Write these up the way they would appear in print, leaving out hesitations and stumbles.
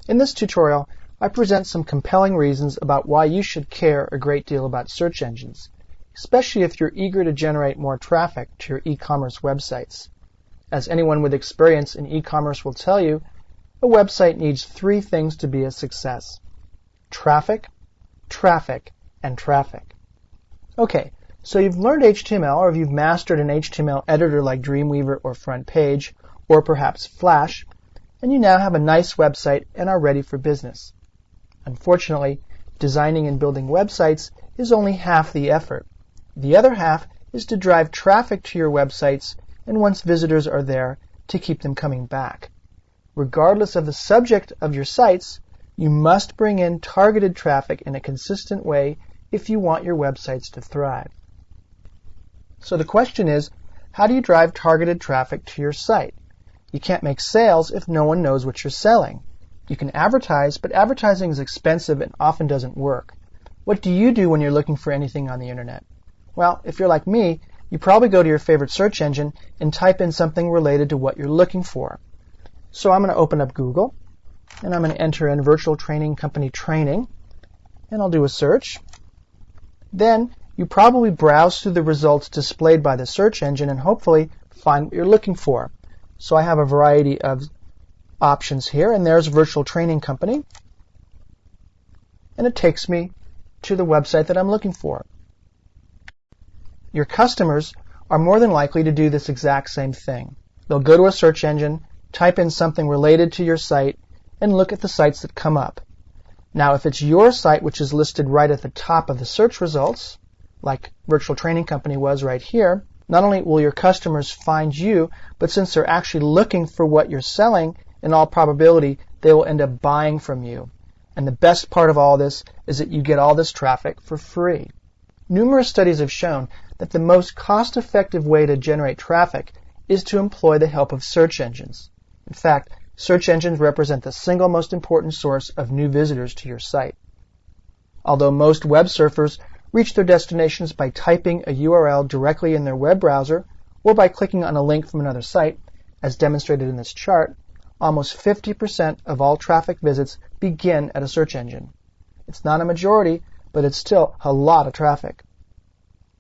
In this tutorial, I present some compelling reasons about why you should care a great deal about search engines, especially if you're eager to generate more traffic to your e-commerce websites. As anyone with experience in e-commerce will tell you, a website needs three things to be a success: traffic, traffic, and traffic. Okay, so you've learned HTML, or you've mastered an HTML editor like Dreamweaver or FrontPage, or perhaps Flash, and you now have a nice website and are ready for business. Unfortunately, designing and building websites is only half the effort. The other half is to drive traffic to your websites, and once visitors are there, to keep them coming back. Regardless of the subject of your sites, you must bring in targeted traffic in a consistent way if you want your websites to thrive. So the question is, how do you drive targeted traffic to your site? You can't make sales if no one knows what you're selling. You can advertise, but advertising is expensive and often doesn't work. What do you do when you're looking for anything on the internet? Well, if you're like me, you probably go to your favorite search engine and type in something related to what you're looking for. So I'm going to open up Google, and I'm going to enter in virtual training company training, and I'll do a search. Then you probably browse through the results displayed by the search engine and hopefully find what you're looking for. So I have a variety of options here, and there's virtual training company, and it takes me to the website that I'm looking for. Your customers are more than likely to do this exact same thing. They'll go to a search engine, type in something related to your site, and look at the sites that come up. Now, if it's your site which is listed right at the top of the search results, like Virtual Training Company was right here, not only will your customers find you, but since they're actually looking for what you're selling, in all probability, they will end up buying from you. And the best part of all this is that you get all this traffic for free. Numerous studies have shown that the most cost-effective way to generate traffic is to employ the help of search engines. In fact, search engines represent the single most important source of new visitors to your site. Although most web surfers reach their destinations by typing a URL directly in their web browser or by clicking on a link from another site, as demonstrated in this chart, almost 50% of all traffic visits begin at a search engine. It's not a majority, but it's still a lot of traffic.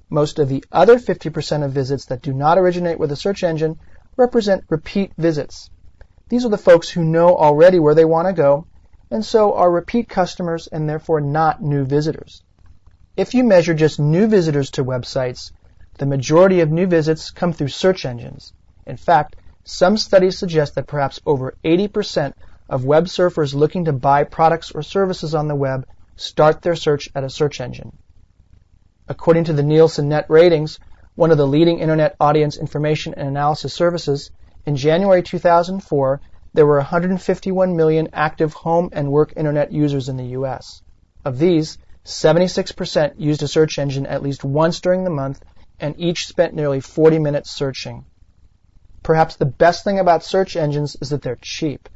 Most of the other 50% of visits that do not originate with a search engine represent repeat visits. These are the folks who know already where they want to go, and so are repeat customers and therefore not new visitors. If you measure just new visitors to websites, the majority of new visits come through search engines. In fact, some studies suggest that perhaps over 80% of web surfers looking to buy products or services on the web start their search at a search engine. According to the Nielsen Net Ratings, one of the leading internet audience information and analysis services, in January 2004, there were 151 million active home and work internet users in the U.S. Of these, 76% used a search engine at least once during the month, and each spent nearly 40 minutes searching. Perhaps the best thing about search engines is that they're cheap.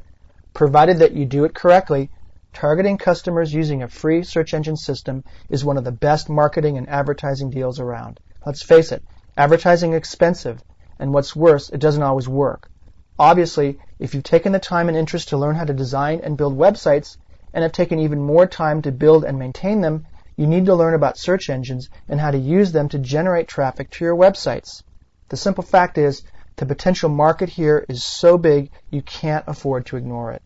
Provided that you do it correctly, targeting customers using a free search engine system is one of the best marketing and advertising deals around. Let's face it, advertising is expensive, and what's worse, it doesn't always work. Obviously, if you've taken the time and interest to learn how to design and build websites, and have taken even more time to build and maintain them, you need to learn about search engines and how to use them to generate traffic to your websites. The simple fact is, the potential market here is so big you can't afford to ignore it.